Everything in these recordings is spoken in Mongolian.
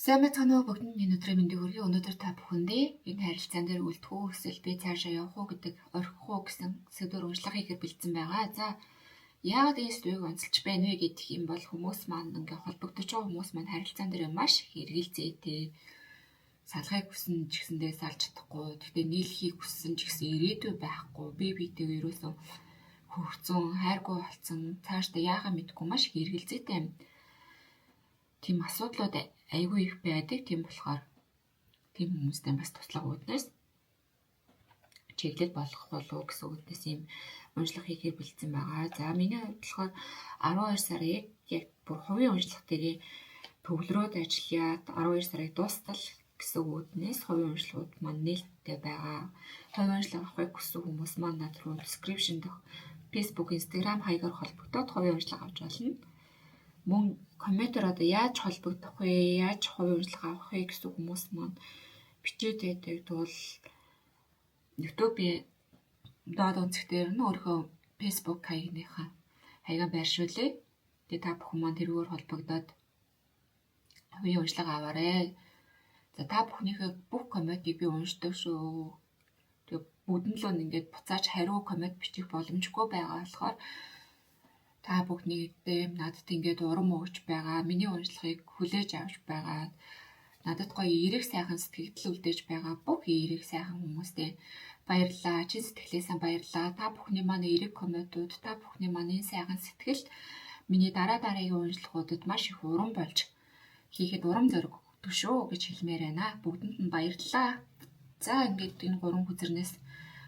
Сайн байцгаана уу бүгдэнд энэ өдрийн мэндийг хүргэе. Өнөөдөр та бүхэндээ энэ харилцаан дээр үлдэх үү эсвэл би цаашаа явах уу гэдэг орхих уу гэсэн сэдвээр уншлага хийхээр бэлдсэн байгаа. За яагаад энэ сэдвийг онцолж байна вэ гэдэг юм бол хүмүүс маань ингээ холбогдож байгаа хүмүүс маань харилцаан дээр маш их эргэлзээтэй салахыг хүснэ ч гэсэндээ салж чадахгүй. Тэгтээ нийлхийг хүссэн ч гэсэн ирээдүй байхгүй. Бие биетэйгээ ерөөсөн хөрцөн, хайргүй болцсон, цаашдаа яахаа мэдгүй маш их эргэлзээтэй юм. Тийм асуудлууд айгүй их байдаг. Тийм болохоор тийм хүмүүстэй бас туслах үүднээс чиглэл болох болов гэсэн үгнээс ийм уншлага хийхээр бэлдсэн байгаа. За миний хувьд болохоор 12 сар яг бүр хувийн уншлага дээрээ төвлөрөөд ажиллаад 12 сарыг дуустал гэсэн үгнээс хувийн уншлагууд маань нээлттэй байгаа. Хувийн уншлага авахыг хүссэн хүмүүс маань над руу description дэх Facebook, Instagram хаягаар холбогдоод хувийн уншлага авч болно. Мөн комментээр одоо яаж холбогдох вэ, яаж хувийн уншлага авах вэ гэсэн хүмүүс маань бичээд байдаг тул YouTube-ийн доод онцгтэр нь өөрийнхөө Facebook хаягныхаа хаягаа байршуулъя. Тэгээ та бүхэн маань тэрүүгээр холбогдоод хувийн уншлага аваарай. За та бүхнийхээ бүх комментиг би уншдаг шүү. Тэгээ бүгдэнд л ингээд буцааж хариу коммент бичих боломжгүй байгаа болохоор та бүхнийдээ надад ингээд урам өгч байгаа, миний уншлагыг хүлээж авч байгаа, надад гоё эерэг сайхан сэтгэл үлдээж байгаа бүх эерэг сайхан хүмүүстээ баярлалаа. Чин сэтгэлээсээ баярлалаа. Та бүхний маань эерэг комментууд, та бүхний маань энэ сайхан сэтгэл миний дараагийн уншлагуудад маш их урам болж хийхэд урам зориг өгдөг шүү гэж хэлмээр байна. Бүгдэнд нь баярлалаа. За ингээд энэ гурван хүзрнээс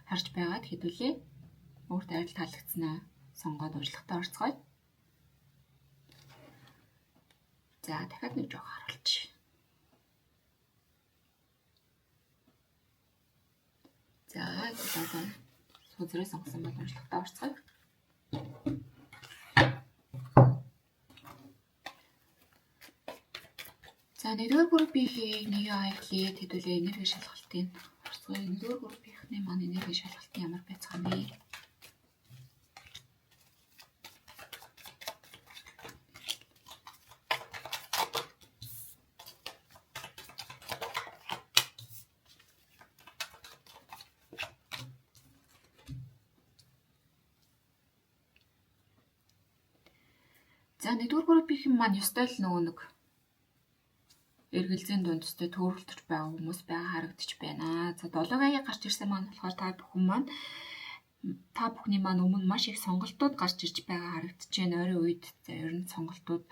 харж байгаад хэдүүлээ. Өөртөө ажил таалагдсанаа сонгоод уншлагатаа орцгоё. За дахиад нэг жоо харуулж. За одоо сүзрээ сонгосон бол уншлагатаа орцгоё. За нэгдүгээр группийн нэг аяглалыг хэдүүлээ энерги шалгалтын орцгоё. Нэгдүгээр группийн маань энерги шалгалтын ямар байцгаана вэ? За нэгдүгээр группийн маань ёстой л нөгөө нэг эргэлзээний дунд төстэй төөрөлтөж байгаа хүмүүс байгаа харагдаж байна. За 7-гийн гарч ирсэн маань болохоор та бүхний маань өмнө маш их сонголтууд гарч ирж байгаа харагдаж байна. Ойрын үед за ер нь сонголтууд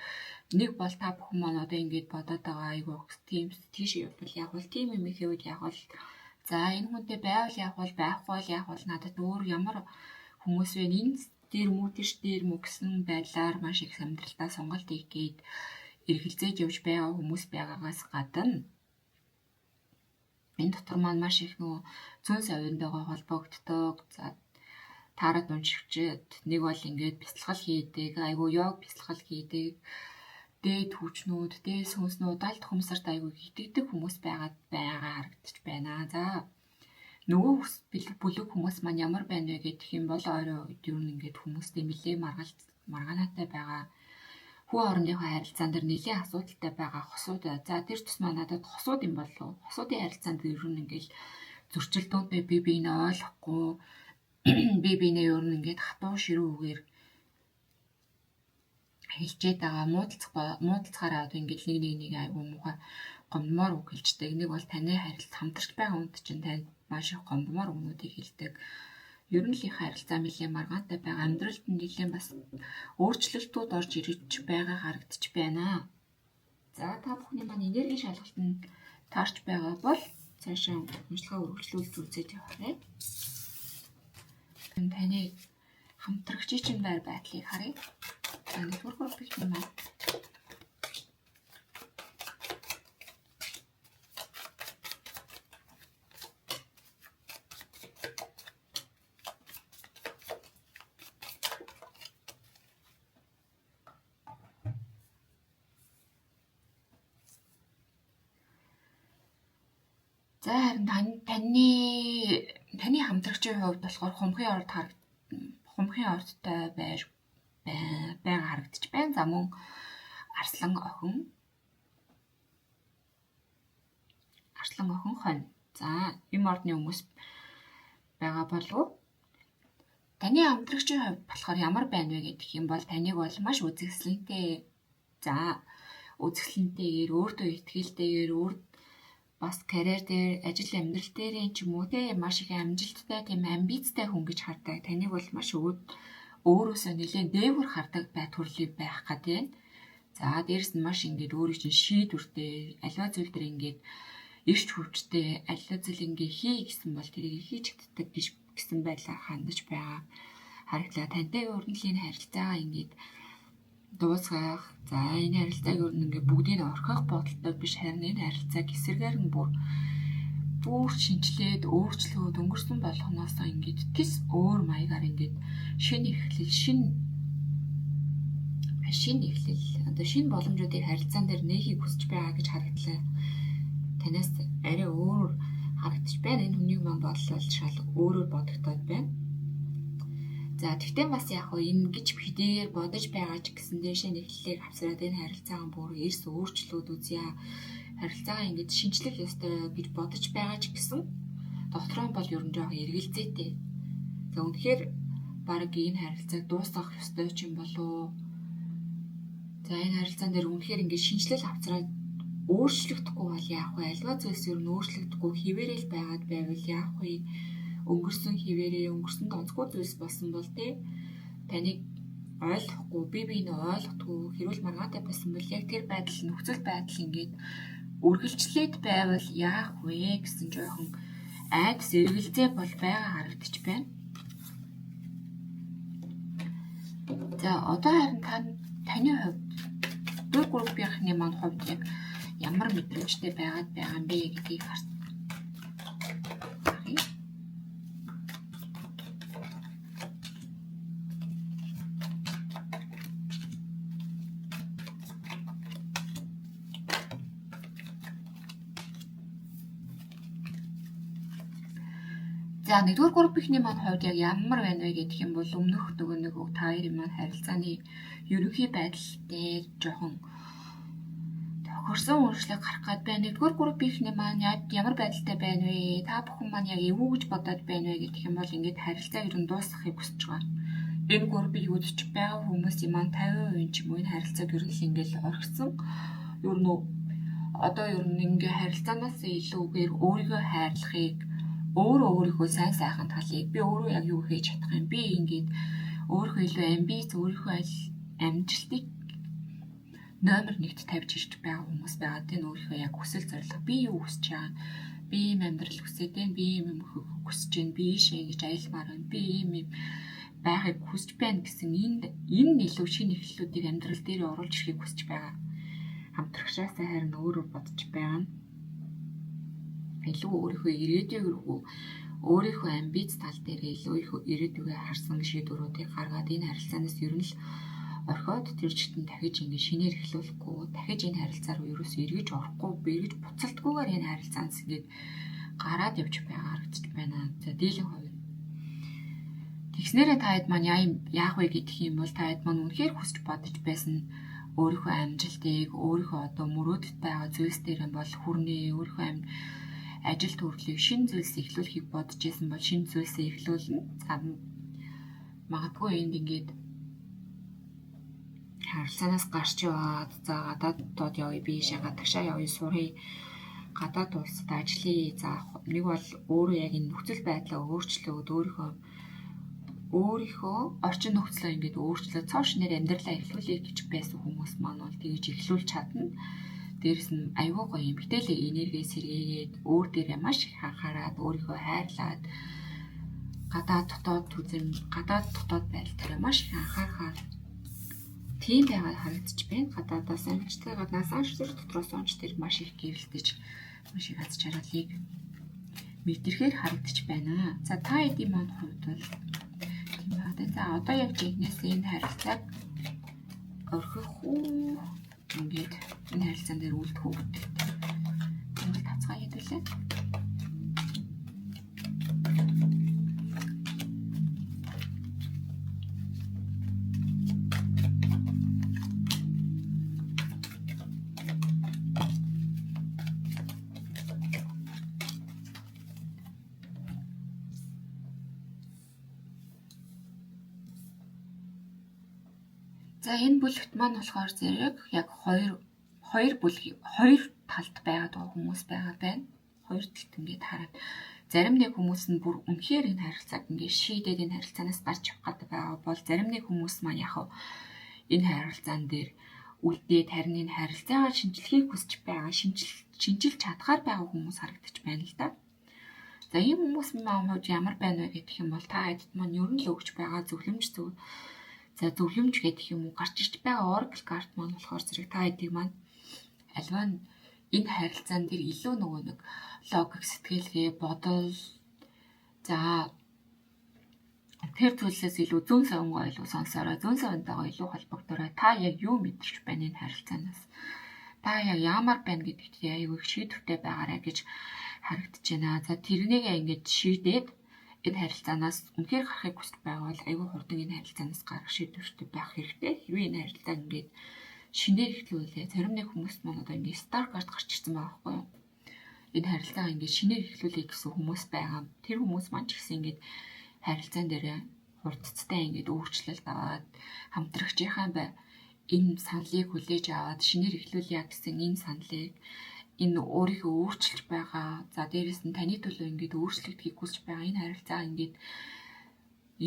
нэг бол та бүхэн маань одоо ингэж бодоод байгаа айгүй тийм тийшээ явбал яг бол тийм юм ихэд үед яг бол за энэ хүнтэй байвал яг бол байхгүй бол яг бол надад өөр ямар хүмүүс вэ? Энэ дээр мүү тийш дээр мүү гэсэн байдлаар маш их амьдралдаа сонголт хийгээд эргэлзээж явж байгаа хүмүүс байгаагаас гадна энэ дотор маань маш их нөгөө зүүн совиндойгоо холбогддог. За таарад уншигчид нэг бол ингээд бясалгал хийдэг, айгүй йог бясалгал хийдэг, дээд хүчнүүд, дээд сүнснүүд, алт хүмүүсэрт айгүй хитэгдэг хүмүүс байгаа харагдаж байна. За нөгөө бүлэг хүмүүс маань ямар байна вэ гэх юм бол ойроо үед ер нь ингээд хүмүүстэй нэлээ маргаанаатай байгаа. Хүү хоорондынхоо харилцаан дээр нэлээд асуудалтай байгаа хосууд. За тэр тусмаа надад хосууд юм болов. Хосуудын харилцаанд ер нь ингээл зөрчилдөөнтэй би биенээ ойлгохгүй, би биенээ ер нь ингээд хатуу ширүүгээр хэлчээд байгаа муудалцахаараа одоо ингээд нэг айгүй муухай гомдмоор үг хэлждэг. Нэг бол таны харилцаа хамтарч байгаа хүнд чинь танд маш их гомдмоор өгнүүдийг хэлдэг. Ер нь л их харилцаа нэлээд маргаантай байгаа. Амьдралд нэлээд бас өөрчлөлтүүд орж ирж байгаа харагдаж байна. За та бүхний маань энерги шалгалтанд таарч байгаа бол цаашаа уншлагаа үргэлжлүүлж үзээд яваарай. Таны хамтрагчийн байр байдлыг харъя. За нэгдүгээр группийн маань за харин таны хамтрагчийн хувьд болохоор хумхын ордтой байгаа харагдаж байна. За мөн арслан охин зохицлон охин хонь. За юм ордны хүмүүс байгаа болов таны амьдрагчийн хувьд болохоор ямар байна вэ гэдэг юм бол таныг бол маш үзэсгэлэнтэй. За үзэсгэлэнтэйгээр өөртөө итгэлтэйгээр бас карьер дээр, ажил амьдрал дээр ч юм уу те маш их амжилттай, тийм амбицтай хүн гэж хардаг. Таныг бол маш өөрөөсөө нэлээд дээгүүр хардаг байт хүрлийг байх гэдэг. За дээрэс нь маш ингээд өөрийн чинь шийдвэртэй, аливаа зүйл дээр ингээд эрч хүчтэй, аливаа зүйл ингээд хий гэсэн бол тэрийг хийж чаддаг гэсэн байдлаар хандаж байгаа. Харагдлаа тантай өрнөлийн харилцаагаа ингээд дуусгах. За энэ харилцааг өөр нэг бүгдийг орхих бодолтой биш харин энэ харилцааг эсрэгээр нь бүр шинжлээд өөрчлөөд өнгөрсөн болгоноос ингээд тис өөр маягаар ингээд шинэ боломжуудыг харилцаан дээр нээхийг хүсэж байгаа гэж харагдлаа. Танаас арай өөр харагдаж байна. Энэ хүний маань бодлол шал өөрөөр бодогдоод байна. За тэгтээ бас яг хөө ингэж хэдийгээр бодож байгаа ч гэсэн дэшээ нэглэлийг авсраад энэ харилцаагаа бүр эрс өөрчлөөд үзье. Харилцаагаа ингэж шинжлэх ёстой гэж бодож байгаа ч гэсэн дотроо бол ер нь жоохон эргэлзээтэй. За үнэхээр баг энэ харилцааг дуусгах ёстой ч юм болов. За энэ харилцаан дээр үнэхээр ингэж шинжлэл авсраад өөрчлөгдөхгүй бол яах вэ? Альва зүйлс ер нь өөрчлөгдөхгүй хിവэрэл байгаад байвал яах вэ? Өнгөрсөн хിവэрээ, өнгөрсөн онцгой зүйлс болсон бол таныг ойлгохгүй, биеийг ойлгохгүй, хэрүүл маргаатай байсан бол яг тэр байдал нөхцөл байдал ингээд үргэлжлээд байвал яах вэ гэсэн жоохон айдас эргэлзээ бол байгаа харагдаж байна. За одоо харин таны хувьд дөрв группийнхны маань хувьд яг ямар мэдрэмжтэй байгаад байгаа юм бэ гэдгийг харсан. За нэгдүгээр группийнхний маань хувьд яг ямар байна вэ гэдэг юм бол өмнөх нэг та хоёрын маань харилцааны ерөнхий байдал дээр жоохон тохирсон өөрчлөлт гарах гээд байна. Нэгдүгээр группийнхний маань ямар байдалтай байна вэ? Та бүхэн маань яг эвгүй гэж бодоод байна вэ гэдэг юм бол ингээд харилцаа ер нь дуусгахыг хүсэж байгаа. Энэ группийг үзэж байгаа хүмүүсийн маань 50% ч юм уу энэ харилцааг ер нь ингээд орхисон. Ер нь одоо ер нь ингээд харилцаанаас илүүгээр өөрийгөө хайрлахыг өөрийнхөө сайн сайхан талыг би өөрөө яг юу хийж чадах юм би ингээд өөрийнхөө илүү амбиц өөрийнхөө амжилтыг номер 1-т тавьж ирж байгаа хүмүүс байгаа. Тэ өөрийнхөө яг хүсэл зорилго би юу хүсэж байгаа би ийм амьдрал хүсэж байна би ийм юм хүсэж байна би ийшээ ингэж аялмаар байна би ийм байхыг хүсэж байна гэсэн энэ илүү шинэ эхлэлүүдийг амьдрал дээр оруулж ирэхийг хүсэж байгаа. Хамтрагчаасаа харин өөрөөр бодож байгаа нь илүү өөрийнхөө ирээдүйг өөрийнхөө амбиц тал дээр илүү ирээдүгээ харсан шийдвэрүүдийг гаргаад энэ харилцаанаас ер нь л орхиод тэр чигтэн дахиж ингэ шинээр эхлүүлэхгүй дахиж энэ харилцаа руу ерөөсөө эргэж орохгүй эргэж буцалтгүйгээр энэ харилцаанаас ингэ гараад явж байгаа харагдаж байна. За дийлэн хувь. Тэгснээрээ та хэд маань яах вэ гэдэг юм бол та хэд маань үнэхээр хүсэж бодож байсан өөрийнхөө амжилтыг өөрийнхөө одоо мөрөөдөд байгаа зүйлс дээр бол хүрнэ өөрийнхөө ажил төрлийг шинэ зүйлс эхлүүлэхийг бодож байсан бол шинэ зүйлсээ эхлүүлнэ. За магадгүй энд ингээд харилцаанаас гарч яваад за гадаадд явъя бишээ гадагшаа явъя сурыг гадаад улсад ажиллая. За нэг бол өөрөө яг энэ нөхцөл байдлаа өөрчлөөд өөрийнхөө орчин нөхцөлөө ингээд өөрчлөөд цааш нэр амьдралаа эхлүүлэе гэж байсан хүмүүс маань бол тэгж эхлүүлж чадна. Дээрс нь аюул гоё эмгтээлийн энерги сэргээгээд өөр дээрээ маш их анхаарад өөрийгөө хайрлаад гадаад дотоод байдлаараа маш их анхаарахаар тийм байгаад харагдаж байна. Гадаадаас амжилттай гаднаас онцлог дотроос онц тэр маш их гэрэлтэж маш их аз жаргалыг мэдрэхээр харагдаж байна. За та эдийн маань хувьд бол тийм байна. За одоо яг жигнэс энэ харилцааг орхих уу ингээд энэ харилцаан дээр үлдэх үү гэдэг. Ингээд тацгаа хийдэлээ. За энэ бүлэгт маань болохоор зэрэг яг хоёр талд байгаад байгаа хүмүүс байгаа байна. Хоёр талд ингээд хараад зарим нэг хүмүүс нь бүр үнэхээр энэ харилцааг ингээд шийдээд энэ харилцаанаас гарч явах гэдэг байгаа бол зарим нэг хүмүүс маань яг энэ харилцаан дээр үлдээд харин энэ харилцаагаа шинжлэхийг хүсэж байгаа, шинжилж чадхаар байгаа хүмүүс харагдаж байна л да. За ийм хүмүүс маань хувьд ямар байна вэ гэх юм бол та эдд маань ер нь л өгч байгаа зөвлөмж гэдэг юм уу гарч ирж байгаа Oracle card маань болохоор зэрэг та эдийг маань альва нь энэ харилцаан дээр илүү нөгөө нэг логик сэтгэлгээ бодол за тэр зүйлсээс илүү зүүн совингоо илүү сонсороо зүүн совинтойгоо илүү холбогдороо та яг юу мэдэрч байна энэ харилцаанаас та яг ямар байна гэдэгт аягүй шийдвэртэй байгаарай гэж харагдаж байна. За тэрнийг ингэж шийдээд энэ харилцаанаас үнэхээр гарахыг хүсэж байгаа бол аягүй хурдан энэ харилцаанаас гарах шийдвэртэй байх хэрэгтэй. Хэрвээ энэ харилцаа ингээд шинээр эхлүүлээ. Зарим нэг хүмүүс маань одоо ингээд стар карт гарч ирсэн байгаа байхгүй юу? Энэ харилцаагаа ингээд шинээр эхлүүлээ гэсэн хүмүүс байгаа. Тэр хүмүүс маань ч гэсэн ингээд харилцаан дээр хурдцтай ингээд өөрчлөлт аваад хамтрагчийнхаа энэ саналыг хүлээж аваад шинээр эхлүүлье гэсэн энэ саналыг энэ өөрийнхөө өөрчилж байгаа. За дээрэс нь таны төлөө ингээд өөрчлөгдөхийг хүсэж байгаа энэ харилцаа ингээд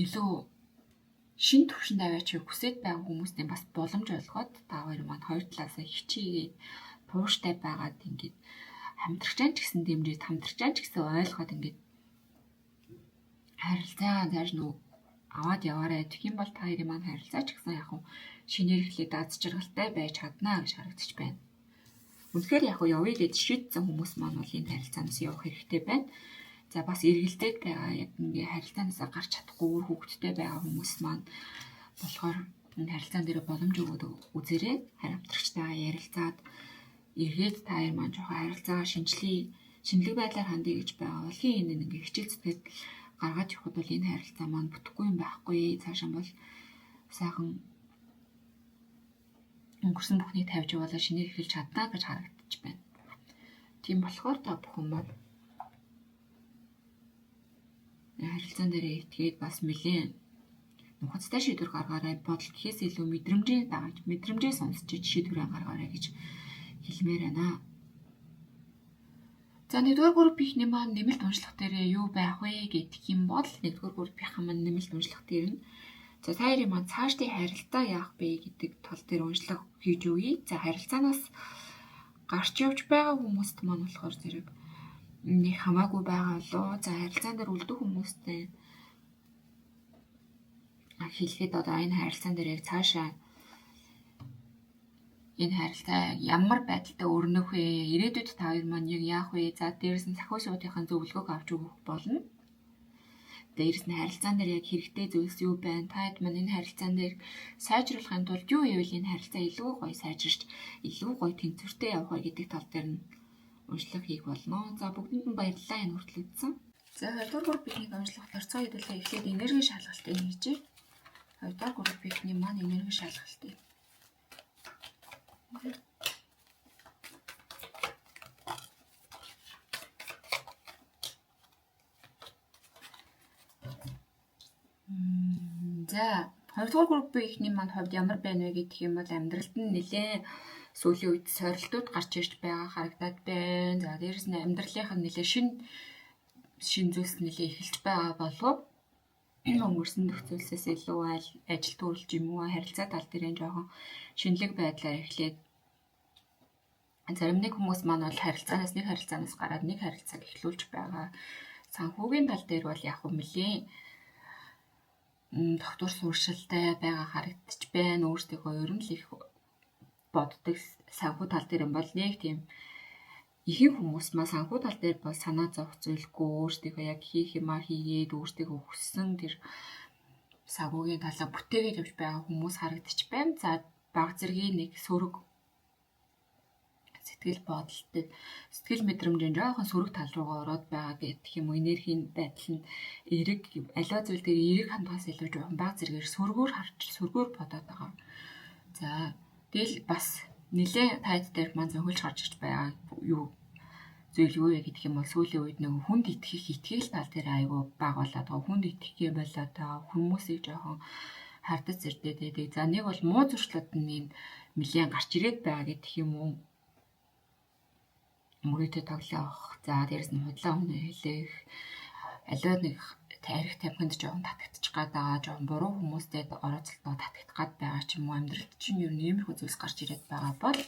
илүү шин төвшөнд аваачийг хүсэж байгаа хүмүүстийн бас боломж олгоод та хоёр маань хоёр талаасаа хичээгээд тууштай байгаад ингээд хамтрагчаан ч гэсэн дэмжиж хамтрагчаан ч гэсэн ойлгоод ингээд харилцаа зааж нүг аваад яваарай. Тэгэх юм бол та хоёрын маань харилцаа ч гэсэн яг шинээр эхлээд аз жаргалтай байж чаднаа гэж харагдаж байна. Үнэхээр яг явъя гэж шийдсэн хүмүүс маань бол энэ харилцаанаас явах хэрэгтэй байна. За бас эргэлдээд байгаа яг ингээ харилцаанаас гарч чадахгүй үр хөвгттэй байгаа хүмүүс маань болохоор энэ харилцаан дээр боломж өгөөд үзээрэй. Харамтрагчтайгаа ярилцаад эргээд та хоёр маань жоохон харилцаагаа шинжлэх байдлаар хандъя гэж байгаа бол энэ ингээ хичээл зүтгэл гаргаж явахд бол энэ харилцаа маань бүтэхгүй юм байхгүй. Цаашаа бол сайхан өнгөрсөн бүхнийг тавьж явуулаа шинээр эхэлж чаднаа гэж харагдаж байна. Тийм болохоор та бүхэн маань харилцаан дээр итгээд бас нэлээд нухацтай шийдвэр гаргаарай. Бодол гэхээс илүү мэдрэмжээ дагаж, мэдрэмжээ сонсч шийдвэрээ гаргаарай гэж хэлмээр байна. За нэгдүгээр группийнхний маань нэмэлт уншлах дээр юу байх вэ гэх юм бол нэгдүгээр группийнхан маань нэмэлт уншлах дээр нь за та хоёрын маань цаашдын харилцаа яах вэ гэдэг тал дээр уншлах хийж өгье. За харилцаанаас гарч явж байгаа хүмүүст маань болохоор зэрэг нэг хамаагүй байгаа лөө. За харилцаан дээр үлдэх хүмүүстэй хэлэхэд одоо энэ харилцаан дээр яг цаашаа энэ харилцаа ямар байдалтай өрнөх вэ? Ирээдүйд та хоёр маань яг яах вэ? За дээрэс нь сахиу шуудынхаа зөвлөгөөг авч өгөх болно. Дээрэс нь харилцаан дээр яг хэрэгтэй зүйлс юу байна? Та хэд маань энэ харилцаан дээр сайжруулахын тулд юу ивэл энэ харилцаа илүү гоё сайжирч, илүү гоё тэнцвэртэй явах вэ гэдэг тал дээр нь уншлах хийх болно. За бүгдэнд нь баярлалаа энэ хүртэл үзсэн. За хоёрдугаар группийн уншлахаар цаа хэдүүлээ эхлээд энерги шалгалтыг хийжээ. Хоёрдугаар группийн маань энерги шалгалтыг. За хоёрдугаар группийн маань хувьд ямар байна вэ гэх юм бол амьдралд нь нэлээд сүүлийн үед сорилтууд гарч ирж байгаа харагдаад байна. За дээрэс нь амьдралынх нь нэлээд шин зүйлс нэлээд эхэлж байгаа болов өнгөрсөн нөхцөлсөөс илүү ажил төрүүлж юм уу харилцаа тал дээр жоохон шинэлэг байдлаар эхлээд зарим нэг хүмүүс маань бол харилцаанаас гараад нэг харилцааг эхлүүлж байгаа. Санхүүгийн тал дээр бол яг нэлээ доктор сууршилтай байгаа харагдаж байна. Өөрсдийнхөө ер нь л их боддог санхүү тал дээр юм бол нэг тийм ихэнх хүмүүс маа санхүү тал дээр бол санаа зовх зүйлгүй өөрсдийнхөө яг хийх юмаа хийгээд өөрсдийнхөө хүссэн тэр санхүүгийн талаа бүтээгээд явж байгаа хүмүүс харагдаж байна. За баг зэргийн нэг сөрөг сэтгэл бодолтой сэтгэл мэдрэмжийн жоохон сөрөг тал руугаа ороод байгаа гэх юм уу энергийн байдал нь эерэг аливаа зүйл дээр эерэг хандгаас илүү жоохон баг зэргээр сөргөөр бодоод байгаа. За тэгэл бас нэлээ тайд дээр маань зөвхөлж гарч ирж байгаа зүйл юу вэ гэдэг юм бол сүүлийн үед нэг хүнд итгэл тал дээр айгүй баг болоод байгаа. Хүнд итгэхээ болоод байгаа хүмүүсийг жоохон хардаж зэрдээд байдаг. За нэг бол муу зуршлууд нь нэлээд гарч ирээд байгаа гэх юм уу. Мөрөөдөө тоглоох. За дээрэс нь худлаа өмнө хэлэх. Аливаа нэг тарих тамхинд жоохон татагдчих гад байгаа, жоохон буруу хүмүүстэй орооцолтоо татагдах гад байгаа ч юм уу, амьдралд чинь ер нь иймэрхүү зүйлс гарч ирээд байгаа бол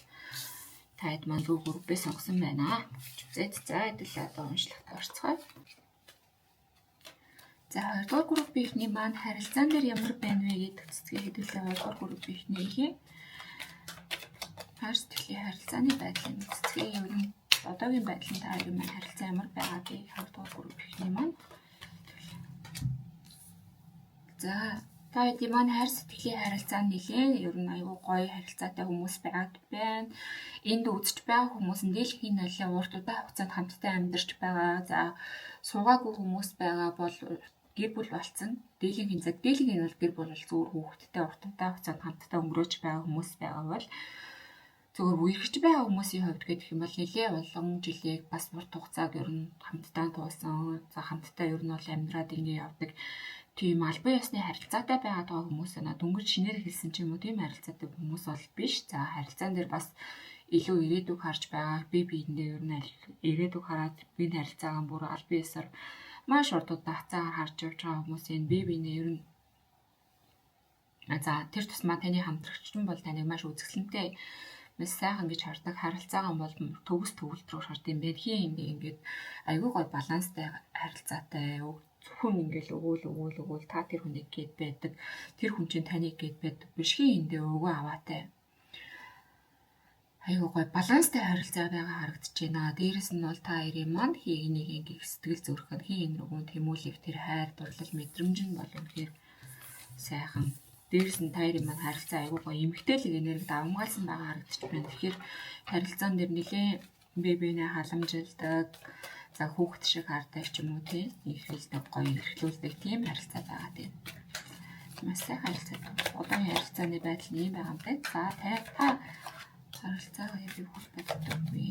таад маань рүү группээ сонгосон байна. Зүзээд за хэдүүлээ одоо уншлагт орцгоё. За 2 дугаар группийнхний маань харилцаан дээр ямар байна вэ гэдэг цэцгээ хэдүүлээ 2 дугаар группийнхнийхээ хайр сэтгэлийн харилцааны байдлын цэцгээ ер нь одоогийн байдлын та хоёрын маань харилцаа ямар байгаа вэ 2 дугаар группийнхний маань. За та хэдийн маань хайр сэтгэлийн харилцаа нэлээд ер нь аюу гоё харилцаатай хүмүүс байгаад байна. Энд үзэж байгаа хүмүүс нь дийлхийн нөлөө урт удаан хугацаанд хамтдаа амьдарч байгаа. За суугаагүй хүмүүс байгаа бол гэр бүл болсон. Дийлхийн бол гэр бүл бол зөвхөн хүүхэдтэй урт удаан хугацаанд хамтдаа өнгөрөөж байгаа хүмүүс байгаа бол зөвхөн үерхэж байгаа хүмүүсийн хувьд гэх юм бол нэлээд олон жилийг бас урт хугацааг ер нь хамтдаа туулсан. За хамтдаа ер нь бол амьдраад ингэ явдаг. Тийм албан ёсны харилцаатай байгаад байгаа хүмүүс байна. Дөнгөж шинээр хэлсэн ч юм уу тийм харилцаатай хүмүүс бол биш. За харилцаан дээр бас илүү ирээдүг харж байгаа. Би биендээ ер нь ирээдүг хараад би харилцаагаа бүр албан ёсоор маш урт удаан хацаагаар харж явж байгаа хүмүүс энэ би биенээ ер нь за тэр тусмаа таны хамтрагч нь бол таныг маш үзэсгэлэнтэй маш сайхан гэж хардаг. Харилцаагаа бол төгс төвлөлт рүү шаард юм байна. Хин ингээд айгүй гой баланстай харилцаатай зөвхөн ингээл өгөөл та тэр хүнийг гээд байдаг. Тэр хүн чинь таныг гээд байдаг. Бишгийн эндээ өгөө аваатай. Айгүй гой баланстай харилцаа байгаа харагдаж байна. Дээрэс нь бол та хоёрын маань нэг ингээ сэтгэл зүрхэн хин нөгөөнд тэмүүлэх тэр хайр дурлал мэдрэмж нь бол үнэхээр сайхан. Дээрэс нь та хоёрын маань харилцаа айгүй гой эмгтээлэг энерги давмгаалсан байгаа харагдаж байна. Тэгэхээр харилцаан дээр нэлээд бибинэ халамжилдаг. За хүүхэд шиг хардаг ч юм уу тийм ихэлдэг гоё эрхлүүлдэг тийм харилцаа байгаа тийм. Маш сайхан харилцаа. Одоогийн харилцааны байдал нь ийм байгаа юм байна. За та харилцаагаа яг юу хөл боддог вэ?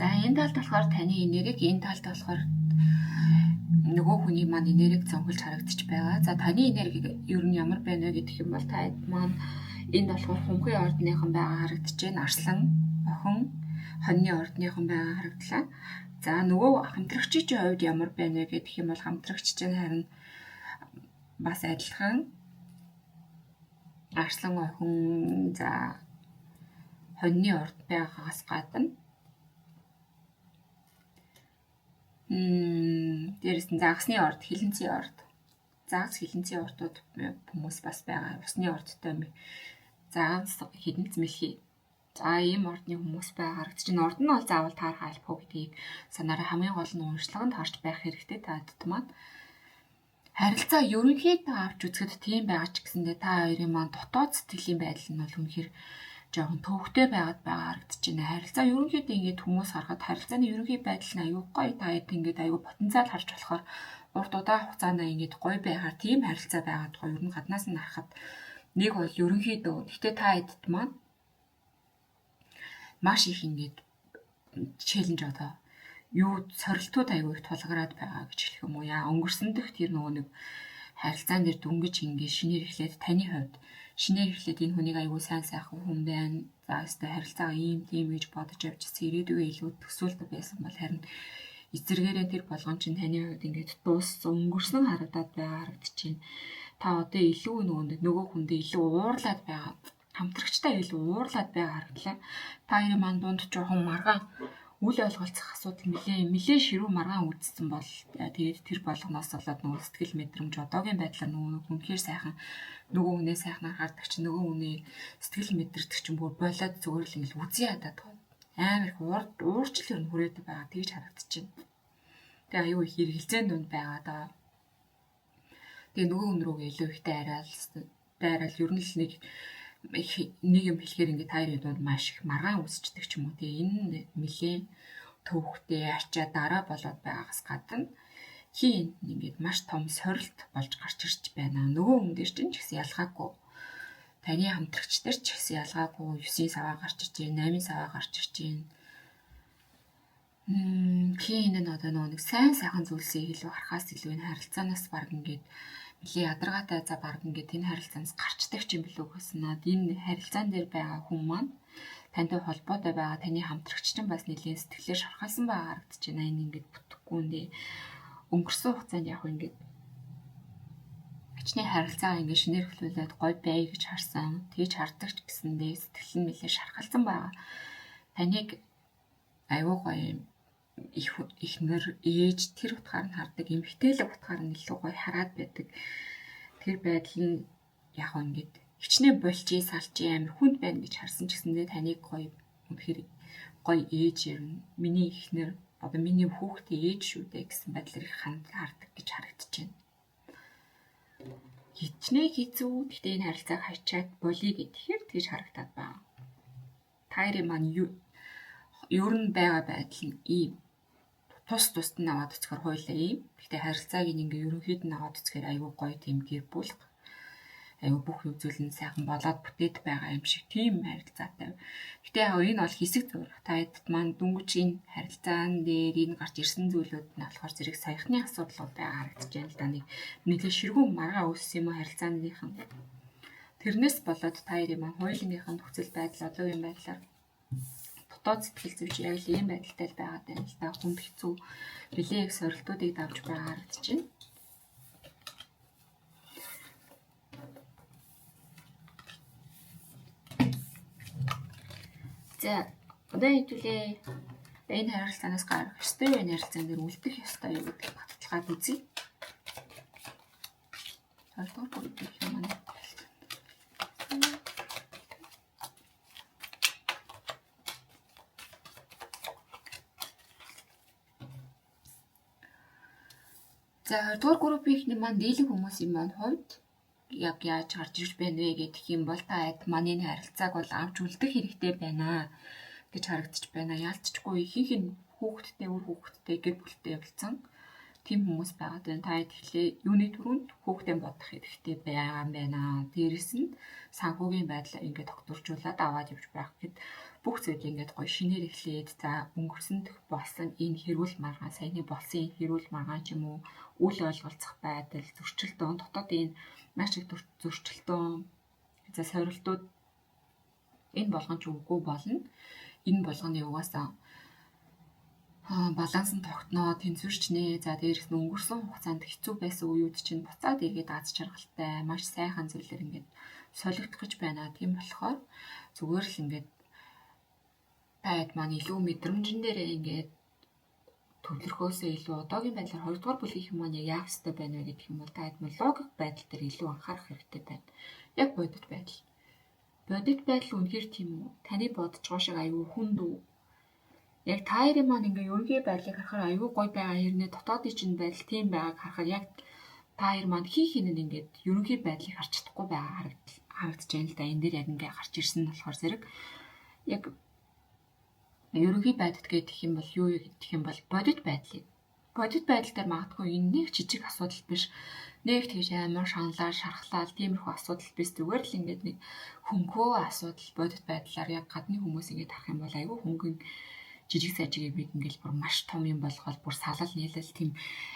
За энэ талд болохоор таны энерги, энэ талд болохоор нөгөө хүний маань энерги зонхолж харагдаж байгаа. За таны энерги ер нь ямар байна вэ гэдэг юм бол та маань энд болохоор хумхын ордныхан байгаа харагдаж байна. Арслан, охин, хоньны ордныхан байгаа харагдлаа. За нөгөө хамтрагчийн хувьд ямар байна вэ гэдэг юм бол хамтрагч чинь харин бас адилхан арслан, охин, за хоньны орд байгаагаас гадна дээрэс нь загсны орд, хилэнцгийн орд. Загс хилэнцгийн ордууд хүмүүс бас байгаа. Усны ордтой загс хідэнц мэлхий. За ийм ордны хүмүүс байгаа харагдаж байна. Орд нь бол заавал таарах альбгүй гэдгийг санаараа хамгийн гол нь уншлаганд харж байх хэрэгтэй таадд маань. Харилцаа ерөнхийдөө авч үзэхэд тийм байгаа ч гэсэндээ та хоёрын маань дотоод сэтгэлийн байдал нь бол үнэхээр жоохон төвөгтэй байгаад байгаа харагдаж байна. Харилцаа ерөнхийдөө ингээд хүмүүс харахад харилцааны ерөнхий байдал нь аюу гоё таад ингээд аюу потенциал харж болохоор урт удаан хугацаанд ингээд гоё байгаар тийм харилцаа байгаад гоё ер нь гаднаас нь харахад нэг бол ерөнхийдөө гэхдээ та хэдд маань маш их ингээд челленж одоо юу сорилтууд аюу их тулгараад байгаа гэж хэлэх юм уу яа өнгөрсөн дэх тэр нөгөө нэг харилцаан дээр дөнгөж ингээд шинээр эхлээд таны хувьд шинээр эхлээд энэ хүнийг аягүй сайн сайхан хүн байна. За өстэй харилцаагаа ийм тийм гэж бодож явчихсан ирээдүгээ илүү төсөөлдөг байсан бол харин эцэргээрээ тэр болгон чинь таны хувьд ингээд дууссан өнгөрсөн харагдаад байгаа харагдаж байна. Та одоо илүү нөгөө хүндээ илүү уурлаад байгаа хамтрагчтай илүү уурлаад байгаа харагдлаа. Та хоёрын маань дунд жоохон маргаан үл ойлголцох асуудал нэлээ ширүү маргаан үүдсэн бол тэгээд тэр болгоноос болоод нөгөө сэтгэл мэдрэмж одоогийн байдлаар нөгөө үнэхээр сайхан нөгөө хүнээ сайхнаар хардаг чинь нөгөө хүний сэтгэл мэдэрдэг чинь бүр болоод зүгээр л ингээл үзий ядаад амар их уурчил ер нь хүрээдэг байгаа тэгж харагдчихэв. Тэгээ аюу их хэрэгэлзэн дунд байгаа даа. Тэгээ нөгөө хүн рүүгээ илүү ихтэй араал ер нь л нэг юм хэлэхээр ингээд таарийн дунд маш их маргаан үүсчдэг ч юм уу. Тэгээ энэ нэлээ төвхтэй ачаа дараа болоод байгаагаас гадна хин ингээд маш том сорилт болж гарч ирж байна. Нөгөө хүн дээр чинь ч гэсэн ялгаагүй. Таны хамтрагч дээр ч гэсэн ялгаагүй 9-ийн саваа гарч ирж байна, 8-ийн саваа гарч ирж байна. Хин энэ одоо нэг сайхан зүйлсийг илүү харахаас илүү энэ харилцаанаас баг ингээд нэлээ ядаргаатай за баг ингээд энэ харилцаанаас гарчдаг юм билүү гэсэн над энэ харилцаан дээр байгаа хүн маань тантай холбоотой байгаа таны хамтрагч чинь бас нэлээ сэтгэлээр шархалсан байгаа харагдаж байна. Энэ ингээд бүтэхгүй нэ өнгөрсөн хугацаанд яг ингээд хичнээн харилцаа ингээд шинээр эхлүүлээд гой бай гэж харсан. Тэгж хардаг ч гэсэндээ сэтгэл нь нэлээ шархалсан байгаа. Таныг аюу гоё ихнэр ээж тэр утгаар нь хардаг, эмэгтэйлэг утгаар нь илүү гоё хараад байдаг. Тэр байдал нь яг ингээд хичнээн болчих салж амар хүнд байна гэж харсан ч гэсэндээ таныг гоё үнэхээр гоё ээж юм. Миний ихнэр одоо миний хүүхдээ ээж шүү дээ гэсэн байдлаар их хардаг гэж харагдаж байна. Хичнээн хэцүү гэхдээ энэ харилцааг хайчаад болъё гэхээр тэгж харагдаад байна. Тайрын маань ер нь байгаа байдал нь ийм тусд нь аваад үзэхээр хойлоо ийм. Гэхдээ харилцааг ингээ ерөнхийд нь аваад үзэхээр аюу гоё тийм гэр бүл аюу бүх зүйл нь сайхан болоод бүтээд байгаа юм шиг тийм харилцаатай. Гэтэ яг энэ бол хэсэг зураг. Таад маань дүнгиж энэ харилцаан дээр энэ гарч ирсэн зүйлүүд нь болохоор зэрэг саяхны асуудал байгаа харагдаж байна л да. Нэг нэлээ ширгүүн маргаа үүссэн юм харилцааныхан. Тэрнээс болоод таарийн маань хуулийнхын нөхцөл байдал одоогийн байдлаар дотоод сэтгэл зүйч яг л ийм байдалтай л байгаа даа л да. Хүнд хэцүү нэлээ их сорилтуудыг давж байгаа харагдаж байна. За одоо хэдүүлээ энэ харилцаанаас гарах ёстой энэ харилцаан дээр үлдэх ёстой юу гэдэг баталгаад үзье. Хоёрдугаар бүрдэх юм байна. За хоёрдугаар группийн маань дийлэн хүмүүсийн маань хувьд яг яаж гарч ирж байна вэ гэх юм бол та хэд маань энэ харилцааг бол авч үлдэх хэрэгтэй байна гэж харагдаж байна. Яалтчгүй ихэнх нь хүүхэдтэй үр хүүхэдтэй гэр бүлтэй болсон тийм хүмүүс байгаад байна. Та тэгэхээр юуны түрүүнд хүүхдээ бодох хэрэгтэй байгаа юм байна. Дээрэс нь санхүүгийн байдлаа ингээд тогтворжуулаад аваад явж байх гэд бүх зүйл ингээд гоё шинээр эхлээд за өнгөрсөнд болсон энэ хэрүүл маргаан саяны болсон хэрүүл маргаан ч юм уу үл ойлголцох байдал зөрчилдөөн дотоодын маш их зөрчилдөөн за сорилтууд энэ болгон ч үгүй болно. Энэ болгоны угаасаа баланс нь тогтноо тэнцвэрч нэ за дээрээс нь өнгөрсөн хугацаанд хэцүү байсан үеуд чинь буцаад иргэд аз жаргалтай маш сайхан зүйлээр ингээд солигдох гэж байна. Тийм болохоор зүгээр л ингээд таад маань илүү мэдрэмжэн дээр ингээд төвлөрөхөөсөө илүү одоогийн байдлаар хоёрдугаар бүлгийн юм маань яах ёстой байна вэ гэдэг юм бол таад маань логик байдал дээр илүү анхаарах хэрэгтэй байна. Яг бодит байдал. Бодит байдал үнэхээр тийм үү? Таны бодож байгаа шиг аюу хүнд үү? Яг таарийн маань ингээ ерөнхий байдлыг харахаар аюу гой байгаа хэрнээ дотоодын чинь байдал тийм байгааг харахаар яг таар маань хин нь ингээд ерөнхий байдлыг харж чадахгүй байгаа харагдаж байна л да. Энэ дээр яг ингээ гарч ирсэн нь болохоор зэрэг яг ерөнхий байдал гэдэг юм бол юу гэх юм бол бодит байдлыг. Бодит байдал дээр магадгүй энэ нэг жижиг асуудал биш. Нэг тэгж амар шаналал, шархлал, тиймэрхүү асуудал биш. Зүгээр л ингээд нэг хөнгөө асуудал бодит байдлаар яг гадны хүмүүс ингээд харах юм бол айгүй хөнгөн жижиг сажиг бид ингээл бүр маш том юм болгоод бүр салал нийлэл тийм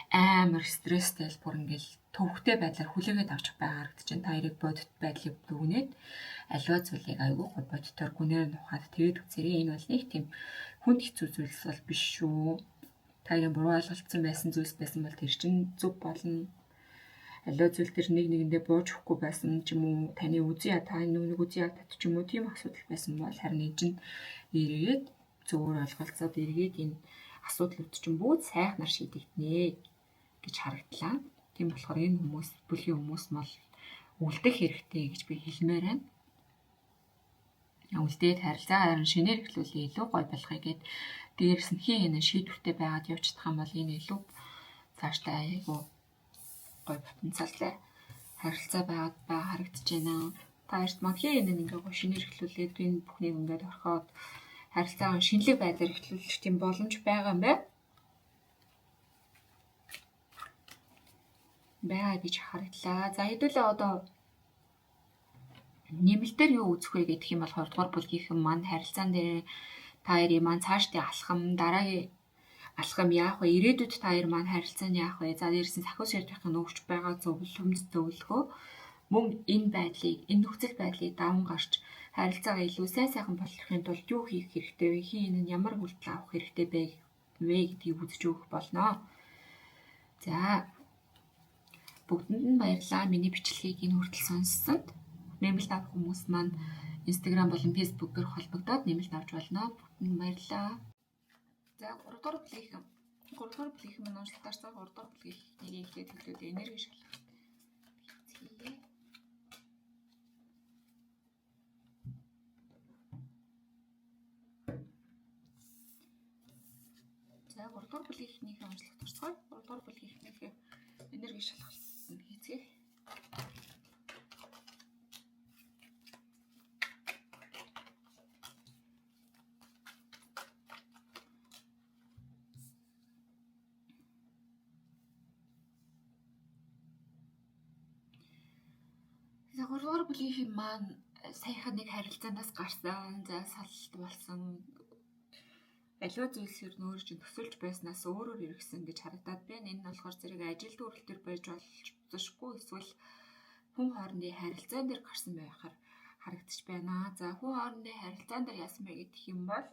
амар стресстэй л бүр ингээл төвхтэй байдлаар хүлээгээд авчих байгаа харагдаж байна. Та хоёрыг бодит байдлыг дүгнээд аливаа зүйлийг айгүй гоо бодитоор гүнээр нь ухаад тэгээд үзээрэй. Энэ бол нэг тийм хүнд хэцүү зүйлс бол биш шүү. Та хоёрын буруу ойлголцсон байсан зүйлс байсан бол тэр чинь зөв болно. Аливаа зүйл төр нэг нэгэндээ бууж өгөхгүй байсан ч юм уу таны үзий та нэг үзий ядад ч юм уу тийм асуудал байсан бол харин энэ чинь эргээд зөвөр ойлголцоод эргээд энэ асуудлууд чинь бүгд сайхнаар шийдэгдэнэ гэж харагдлаа. Тийм болохоор энэ хүмүүс, бүлгийн хүмүүс мал үлдэх хэрэгтэй гэж би хэлмээр байна. Үлдээд харилцаагаар нь шинээр эхлүүлээ илүү гоё болохыг гээд дээрс нь хин энэ шийдвэртэй байгаад явчихдаг юм бол энэ илүү цаашдаа айгүй гоё потенциалтай харилцаа байгаад харагдаж байна. Таашд маань хин энэ ингээ гоё шинээр эхлүүлээд энэ бүхнийг ингээд орхиод харилцаагаа шинэлэг байдлаар эхлүүлэх тийм боломж байгаа юм байна. Бага гэж харагдлаа. За хэдүүлээ одоо нэмэлтээр юу үзэх вэ гэдэг юм бол 2 дугаар бүлгийнхэн маань харилцаан дээр та хоёрын маань цаашдын алхам, дараагийн алхам яах вэ? Ирээдүйд та хоёр маань харилцаа нь яах вэ? За дээрээс нь сахиус ярихын өгч байгаа зөвлөгөө мөн энэ байдлыг, энэ нөхцөл байдлыг даван гарч харилцаагаа илүү сайхан болгохын тулд юу хийх хэрэгтэй вэ? Хин энэ ямар үйлдэл авах хэрэгтэй вэ гэдгийг үзэж өгөх болно. За бүгдэнд нь баярлалаа. Миний бичлэгийг энэ хүртэл сонссонд нэмэлт авах хүмүүс маань Instagram болон Facebook-ээр холбогдоод нэмэлт авч болно. Бүгдэнд баярлалаа. За 3 дугаар бүлгийн маань уншилтаарч 3 дугаар бүлгийн эхлээд төлөвлөд энерги шалгах. За 3 дугаар бүлгийн уншилт турцгаая. 3 дугаар бүлгийн энерги шалгалт хийцгээе. За 3 дугаар бүлгийн маань саяхан нэг харилцаанаас гарсан, за салт болсон аливаа зүйлс ер нь өөр чинь төсөлж байснаас өөрөөр иргсэн гэж харагдаад байна. Энэ нь болохоор зэрэг ажил төрөл төр байж болзошгүй эсвэл хүн хоорондын харилцаан дээр гарсан байхаар харагдаж байна. За хүн хоорондын харилцаан дээр яасан бэ гэх юм бол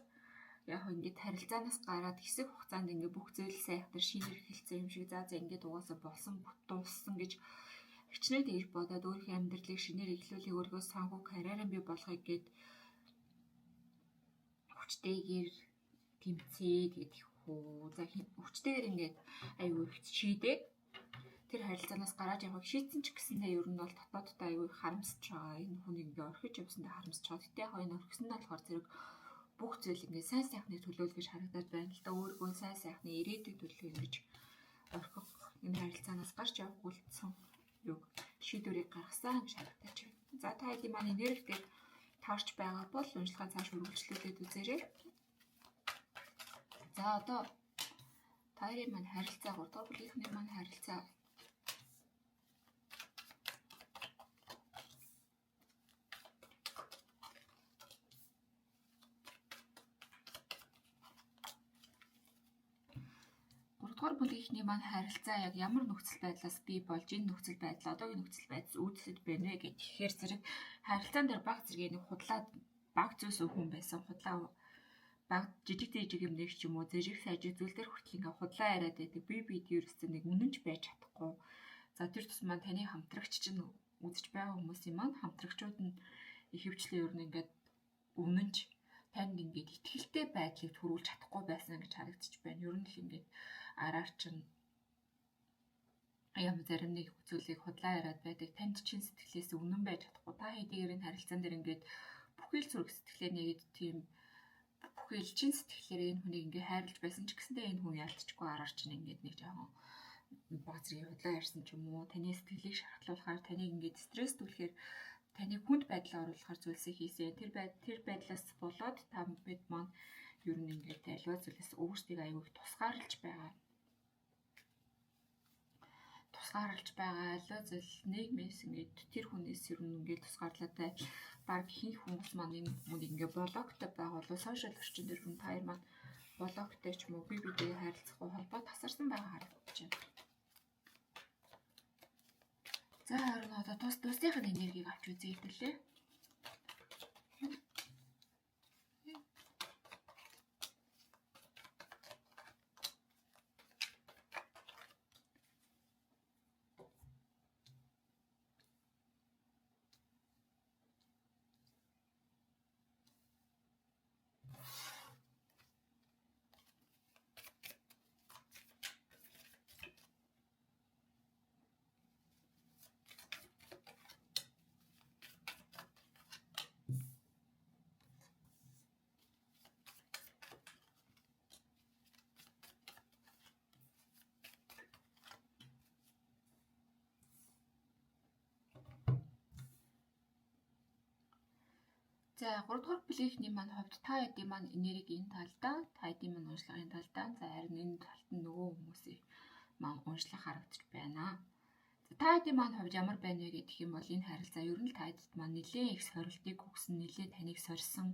яг ингээд харилцаанаас гараад хэсэг хугацаанд ингээд бүх зүйл сайхтар шинээр эхэлсэн юм шиг за ингээд угаасаа болсон дууссан гэж хичнээн дээр бодоод өөрийнхөө амьдралыг шинээр эхлүүлэх өөргөө санхүү карьераа бий болгохыг гээд хүчтэйгээр тэмцээд гэдэг хөө. За хүчтэйгээр ингээд аюу их шийдээ. Тэр харилцаанаас гараад явах шийдсэн ч гэсэндээ ер нь бол дотооддоо аюу их харамсаж байгаа. Энэ хүнийг ингээд орхиж явсандаа харамсаж байгаа. Гэтэ яг энэ орхисон нь болохоор зэрэг бүх зүйл ингээд сайн сайхны төлөөлөл гэж харагдаад байна л да. Өөргөө сайн сайхны ирээдүйг төлөөлөх гэж орхих энэ харилцаанаас гарч явах үлдсэн юу шийдвэрийг гаргасан гэж харагдаж байна. За та хэдийн маань энергитэй таарч байгаа бол уншилгаа цааш үргэлжлүүлээд үзээрэй. За одоо таарийн маань харилцаа 3 дугаар бүлгийн маань харилцаа дугаар бүлгийн маань харилцаа яг ямар нөхцөл байдлаас бий болж энэ нөхцөл байдал одоогийн нөхцөл байдлаас үүдэлж байна вэ гэхээр зэрэг харилцаан дээр баг зэрэг нэг худлаад баг зүйлс хүн байсан худлаа баг жижиг юм нэг ч юм уу зэрэг сайжиг зүйл дээр хүртэл ингээ худлаа яриад байдаг бид ерөөсөө нэг үнэнч байж чадахгүй. За тэр тус маань таны хамтрагч чинь үзэж байгаа хүмүүсийн маань хамтрагчууд нь ихэвчлэн ер нь ингээд үнэнч танд ингээд ихтгэлтэй байдлыг төрүүлж чадахгүй байсан гэж харагдчих байна. Ер нь л ингээд араар чинь ям зарим нэг зүйлийг худлаа яриад байдаг. Танд чин сэтгэлээс үнэн байж чадахгүй. Та хэдийгээр энэ харилцаан дээр ингээд бүхэл зүрх сэтгэлээ нэгэд тийм бүхэл чин сэтгэлээр энэ хүнийг ингээд хайрлаж байсан ч гэсэндээ энэ хүн ялцчихгүй араар чинь ингээд нэг жоохон баг зэрэг худлаа ярьсан ч юм уу таны сэтгэлийг шархлуулахаар таныг ингээд стресс түлхээр таныг хүнд байдлаар оруулахар зүйлсийг хийсэн. Тэр байдлаас болоод та бид маань ер нь ингээд аливаа зүйлээс өөрсдийг аюул их тусгаарлаж байгаа. Аливаа зүйл нийгмээс ингээд тэр хүнээс ер нь ингээд тусгаарлаатай баг ихэнх хүмүүс маань энэ хүмүүс ингээд блоктой байгаа бол сошиал орчин дээр хүн таяр маань блоктой ч юм уу биетэй харилцахгүй холбоо тасарсан байгаа харагдаж байна. За харин одоо тусдын энергийг авч үзье хэлээ. За 3 дугаар бүлгийн маань хувьд та хэдийн маань энергийн талдаа, та хэдийн маань уншлагын талдаа, за харин энэ талд нь нөгөө хүмүүсийн маань уншлах харагдаж байна. За та хэдийн маань хувьд ямар байна вэ гэх юм бол энэ харилцаа ер нь та хэдд маань нэлээд их сорилтыг өгсөн, нэлээд таныг сорьсон.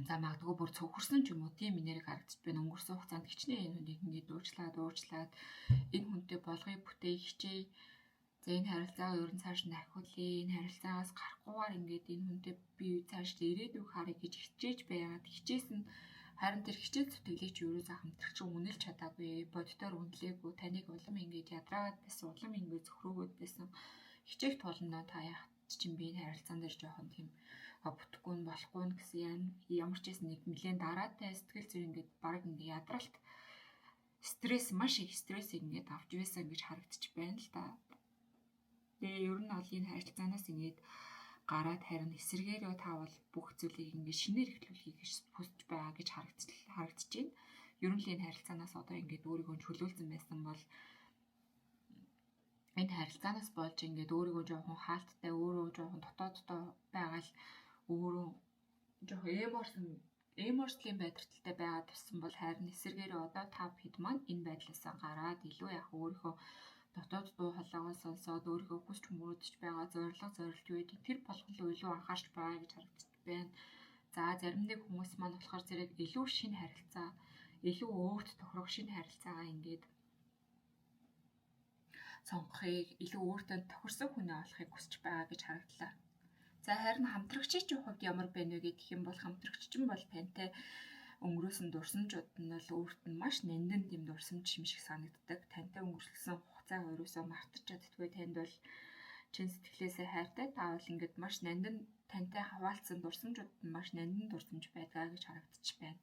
За магадгүй бүр цөвхөрсөн ч юм уу тийм энерги харагдаж байна. Өнгөрсөн хугацаанд хичнээн энэ хүнийг ингээд уучлаад энэ хүнтэй болгоё бүтээ хичээе. За энэ харилцаагаа ер нь цааш нь ахиулъя. Энэ харилцаагаас гарахгүйгээр ингээд энэ хүнтэй би цааш ирээдүйг харъя гэж хичээж байгаад хичээсэн харин тэр хичээл зүтгэлийг чи ерөөсөө хамтрагч үнэлж чадаагүй. Боддоор үнэлээгүй. Таныг улам ингээд ядраагаад байсан, улам ингээд зөхрөөгөөд байсан. Хичээх тулмнаа та яах чинь би энэ харилцаан дээр жоохон тийм бүтэхгүй нь болохгүй нь гэсэн ямар ч гэсэн нэг нэлээд дараатай сэтгэл зүй ингээд баг ингээд ядралт стресс маш их стрессийг ингээд авч байсан гэж харагдчих байна л да. Тэгээ ер нь ол энэ харилцаанаас ингээд гараад харин эсэргээрээ таавал бүх зүйлийг ингээд шинээр эхлүүлэхийг хүсэж байгаа гэж харагдаж байна. Ер нь л энэ харилцаанаас одоо ингээд өөрийгөө чөлөөлсөн байсан бол энэ харилцаанаас болж ингээд өөрийгөө жоохон хаалттай, өөрөө жоохон дотооддоо байгаа л өөрөө жоохон эмоцлын байдалтай байгаа туссан бол харин эсэргээрээ одоо та хэд маань энэ байдлаасаа гараад илүү яг өөрийнхөө дотоод дуу хоолойгоо сонсоод өөрийгөө хүсч мөрөөдөж байгаа зорилт юу гэдэг тэр болгон руу илүү анхаарч байгаа гэж харагдаж байна. За зарим нэг хүмүүс маань болохоор зэрэг илүү шинэ харилцаа, илүү өөрт тохирох шинэ харилцаагаа ингээд сонгохыг, илүү өөртөө тохирсон хүнээ олохыг хүсэж байгаа гэж харагдлаа. За харин хамтрагчийн хувьд ямар байна вэ гэх юм бол хамтрагч чинь бол тантай өнгөрөөсөн дурсамжууд нь бол өөрт нь маш нандин тийм дурсамж юм шиг санагддаг. Тантай өнгөрсөн хугацааг ерөөсөө мартаж чаддгүй. Танд бол чин сэтгэлээсээ хайртай. Таавал ингээд маш нандин тантай хаваалцсан дурсамжууд нь маш нандин дурсамж байдгаа гэж харагдаж байна.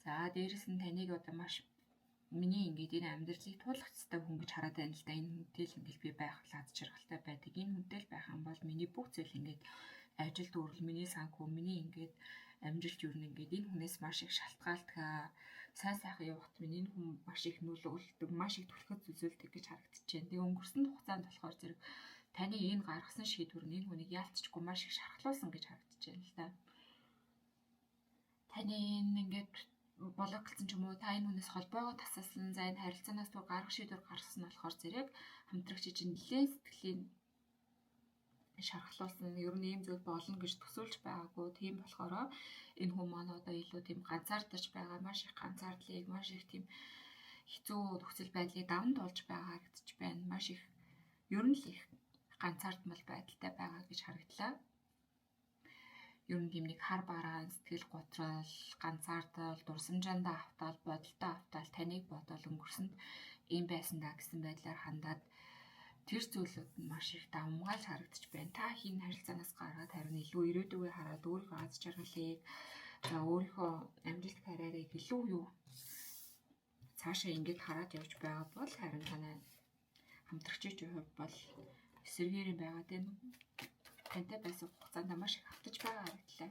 За дээрэс нь таныг одоо маш миний ингээд энэ амьдралыг туулах хэвээр хүн гэж хараад байна л да. Энэ хүнтэй л ингээд би байх лад жаргалтай байдаг. Энэ хүнтэй л байх юм бол миний бүх зүйл ингээд ажил дүүрэл, миний санхүү, миний ингээд амжилт юу нэг ингээд энэ хүнээс маш их шалтгаалдаг. Сайн сайхан явахт минь энэ хүн маш их нөлөөлдөг, маш их түлхэц үзүүлдэг гэж харагдаж байна. Тэгээ өнгөрсөн хугацаанд болохоор зэрэг таны энэ гаргасан шийдвэр нь энэ хүнийг яалтчгүй маш их шархлуулсан гэж харагдаж байна л да. Таны энэ ингээд блоклцсон ч юм уу, та энэ хүнээс холбоогоо тасалсан, за энэ харилцаанаас түр гарах шийдвэр гаргасан нь болохоор зэрэг хамтрагч чинь нэлээд сэтгэлийн шархлуулсан. Ер нь ийм зүйл болно гэж төсөөлж байгаагүй. Тийм болохоор энэ хүн маань одоо илүү тийм ганцаардаж байгаа, маш их ганцаардлыг, маш их тийм хэцүү нөхцөл байдлыг даван туулж байгаа харагдаж байна. Маш их ер нь л их ганцаардмал байдалтай байгаа гэж харагдлаа. Ер нь тийм нэг хар бараан, сэтгэл готрол, ганцаардал, дурсамжаандаа автаал, бодолтой автаал, таныг бодол өнгөрсөнд ийм байсан даа гэсэн байдлаар хандаад тэр зүйлүүд нь маш их давмгаалж харагдаж байна. Та хин харилцаанаас гаргаад харин илүү ирээдүгөө хараад өөрийнхөө аз жаргалыг, за өөрийнхөө амжилт карьерийг илүү юу цаашаа ингэж хараад явж байгаа бол харин танай хамтрагчийн хувьд бол эсэргээрээ байгаад энэ тантай байсан хугацаанд маш их автаж байгаа харагдлаа.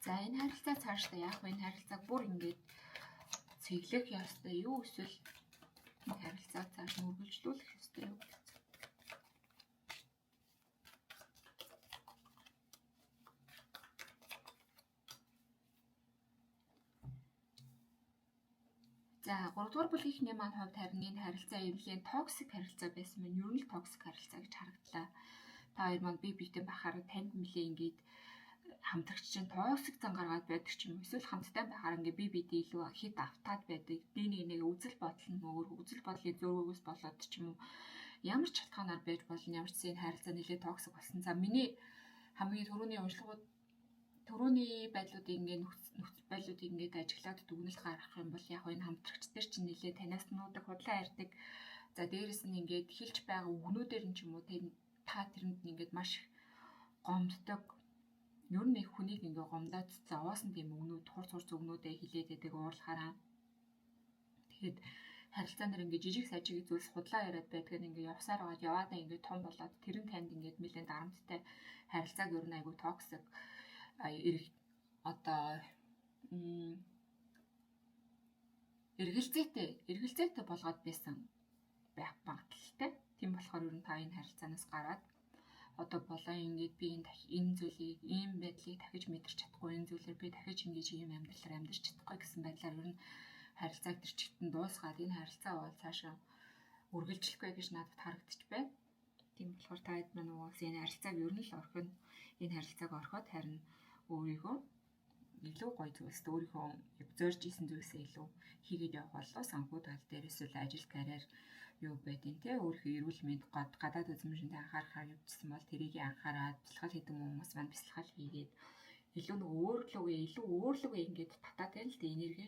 За энэ харилцаа цаашдаа яах вэ? Энэ харилцааг бүр ингэж цэглэх ёстой юу эсвэл энэ харилцааг цааш нь үргэлжлүүлэх ёстой юу? За 3 дугаар бүлгийн маань хувьд харин энэ харилцаа эвлийн токсик харилцаа байсан мэн ер нь токсик харилцаа гэж харагдлаа. Та хоёр маань бие биетэй байхаар танд нэлээ ингээд хамтрагч чинь токсик зан гаргаад байдаг ч юм уу эсвэл хамттай байхаар ингээд бие биедээ илүү хит автаад байдаг. Нэг үзэл бодол нь өөр үзэл бодлын зөөгөөс болоод ч юм уу ямар ч шалтгаанаар байж болно. Ямар ч зэн харилцаа нэлээ токсик болсон. За миний хамгийн түрүүний байдлуудыг ингээд нөхцөл байдлуудыг ингээд ажиглаад дүгнэлт гаргах юм бол яг энэ хамтрагч нар чинь нэлээ танаас нуудаг, худлаа ярьдаг. За дээрэс нь ингээд хэлж байгаа үгнүүдээр нь ч юм уу та тэрэнд ингээд маш гомддог. Ер нь их хүнийг ингээ гомдоод зовоосон тийм өгнүүд, хурц өгнүүдээ хилээд байдаг уурлахаараа. Тэгэхэд харилцаан дээр ингээ жижиг сажиг зүйлс худлаа яриад байдаг нь ингээ явсаар байгаад яваадаа ингээ том болоод тэр нь танд ингээ нэлээд дарамттай харилцааг ер нь айгүй токсик одоо эргэлзээтэй болгоод байсан байх магадaltaй. Тийм болохоор ер нь та энэ харилцаанаас гараад одоо болоо ингэж би энэ зүйлийг ийм байдлыг дахиж мэдэрч чадахгүй, энэ зүйлээр би дахиж ингэж ийм амьдралаар амьдарч чадахгүй гэсэн байдлаар ер нь харилцааг тэр чигтэн дуусгаад энэ харилцаа бол цаашаа үргэлжлэхгүй гэж надад харагдчих байна. Тийм болохоор та хэд маань энэ харилцааг ер нь л орхино. Энэ харилцааг орхиод харин өөрийгөө илүү гоё зүйлс өөрийнхөө зорж исэн зүйлсээ илүү хийгээд явах болоо санхүү тал дээрээс үл ажил карьер юу байдیں۔ Тэ өөрийнхөө эрүүл мэнд гадаад үзмжинд анхаарахаар явжсан бол тэрийг анхаарад бэлтгэл хийдэг хүмүүс маань бэлтгэл хийгээд илүү нэг өөрлөгөө ингээд татаатай л дээ энерги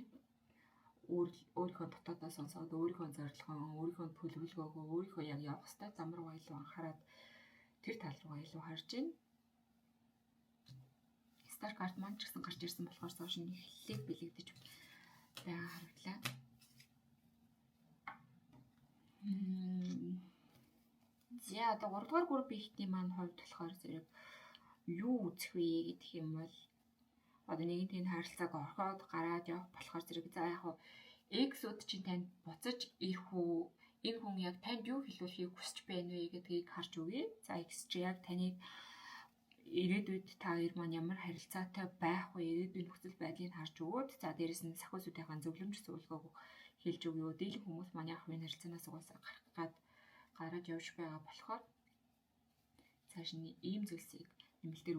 өөрийнхөө дотоодоо сонсоод өөрийнхөө зорилгоо өөрийнхөө төлөвлөгөөгөө өөрийнхөө яг явах ёстой зам руугаа илүү анхаарад тэр тал руугаа илүү харж байна. Стар карт маань ч гэсэн гарч ирсэн болохоор сошин эхлэлийг бэлэгдэж байгаа хараглаа. За одоо 3 дугаар групп ихний маань хувьд болохоор зэрэг юу үзэх вэ гэх юм бол одоо нэгэнтийн харилцааг орхиод гараад явах болохоор зэрэг за яг хуу X-үүд чинь танд буцаж ирэх үү? Энэ хүн яг танд юу хэлүүлэхийг хүсэж байна вэ гэдгийг харж өгье. За X чи яг таныг ирээдүйд та хоёр маань ямар харилцаатай байх вэ? Ирээдүйн нөхцөл байдлыг харж өгөөд за дээрэс нь сахиусуудынхаа зөвлөмж зөвлөгөөг хэлж өгье. Дийлэн хүмүүс маань яг энэ харилцаанаас угаасаа гараад явж байгаа болохоор цааш нь ийм зүйлсийг нэмэлтээр